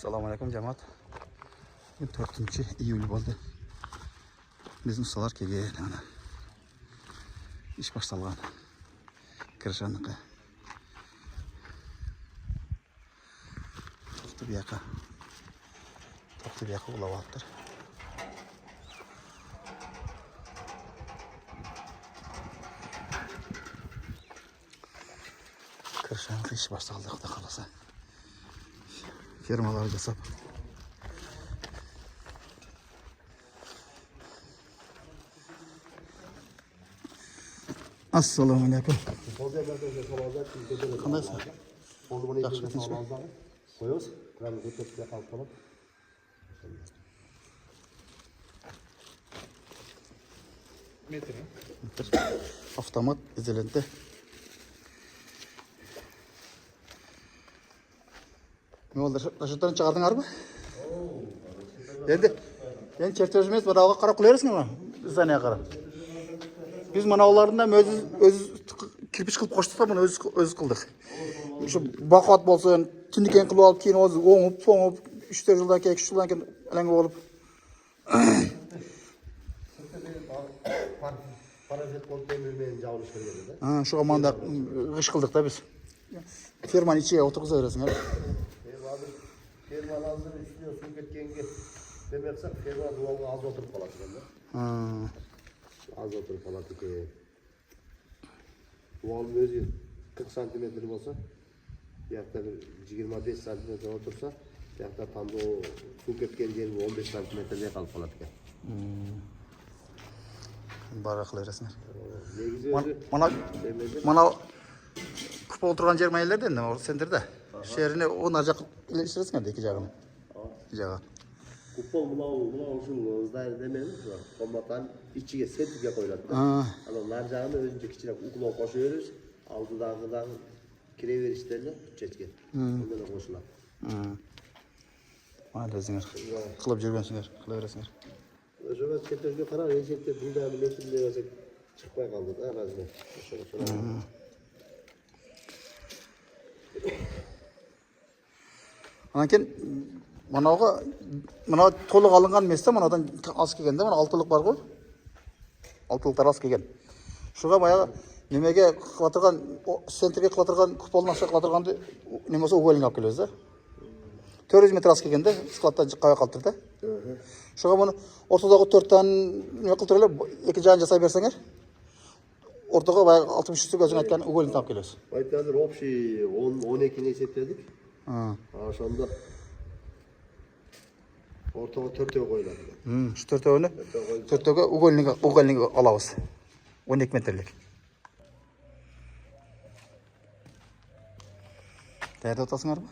Assalomualaikum jamoat. 4-iyul bo'ldi. Bizning ustalar kelgan ana. Ish boshlangan. Kirishaniqi. To'xtab yoqa. Ulayaptir. Kirishaniqi ish boshlandi, xudo xolasa. Firmalar jasab. Assalomu alaykum. Qandaysiz? Yaxshi tinchmi? Qo'yamiz. Kranni ko'tarib qolib qolib. Metr. Avtomat izolenti. Ne oldu? Taşıtlarını çıkardın mı? Yani çerçevemiz var. Ağa kara kullanırız mı? Bizden ne kara? Biz manavlarında öz kirpiç kılıp koştuk da bunu öz kıldık. Şu bakat bolsun, tündiken kılıp alıp keyin oz oňup 3-4 yıldan keyin 2 yıldan keyin elenge olup. Parazit konteynerinden javuluş verdi. Ha, şu amanda gış kıldık da biz. Firmanın içine oturguza veresin ha. Fermalarning üstüne suv ketganga demeksak ferma duvalga az o'tirib qoladi endi. Ha. Az o'tirib qoladi ekan. Duvalning o'zi 40 santimetr bo'lsa, bu yoqda 25 santimetr o'tirsa, bu yoqda tam o suv ketgan yer 15 santimetrga qolib qoladi ekan. Baraklar veresin. Negizi Mana kupa oturgan yer mayellerden de o sendirde. Şehrini onarca iliştirirsin hadi iki jağını. İki jağı. Kupol bunav şun ızdayır demeyiz mi? Komatan içine setike koyuladi. Ha. Ana nar jağını özünce kichine uklov qo'shib aldıdagıdan kireverishlerni bütçetke. Ondan da qo'shiladi. Mayli o'zinglar qilib жүргөнсіңер, qilaverasinglar. O'sha ketishga qarab, eshakda bunday metrli bo'lsak chiqmay qoldi-da, razmer. O'sha. Anken mana to'liq alingan emasda, manadan az kelganda, mana 6'lik bor ku. 6'liklar az kelgan. Shuga boya nimaga qilatirgan, sentrga qilatirgan, kupolni aşağı qilatirganni nimasi uvolni olib kelamiz da. 400 metr az kelganda skladdan chiqqan qoltirdi. Shuga buni o'rtadagi 4 dan nima qiltirib, ikki jan jasay bersangiz, o'rtaga 63 ga o'zing aytgan uvolni olib kelasiz. Aytgandir, общий 12 ni esepledik. Ha. Ошондо ортого 4 koyuladi. Şu 4'e uголник alabız. 12 metrlik. Nerede otasınlar mı?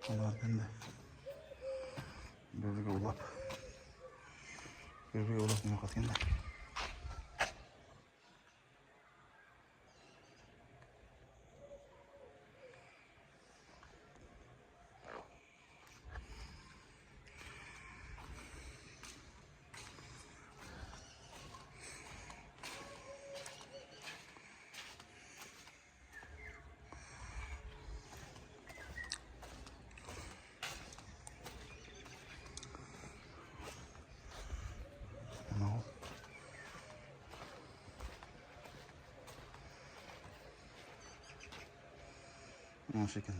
Onlardan da böyle ulap nima qilganda. Bu şekilde.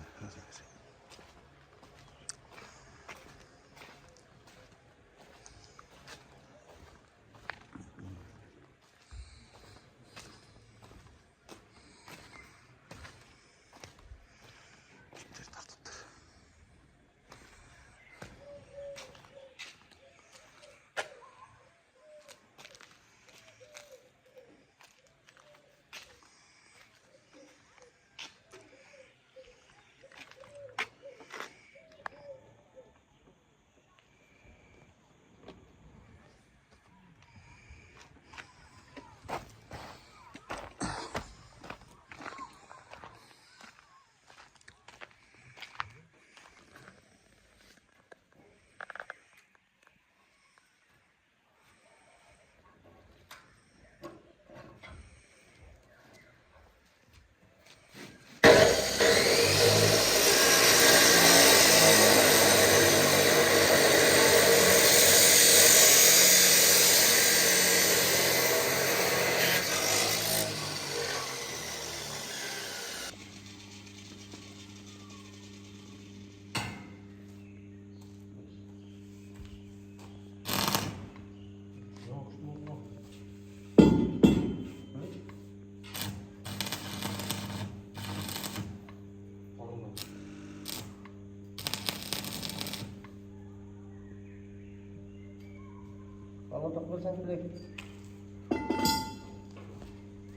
Ama takılırsan direkt.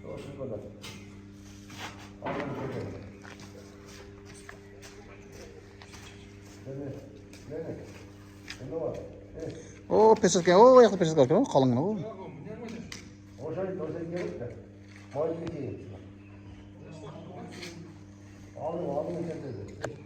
Olsun kadar. Alın bakalım. Ne var? O pesirken, o ayakta pesirken, o kalın o. O şey gelip de. Boyun geçeyim. Alın kendinizi.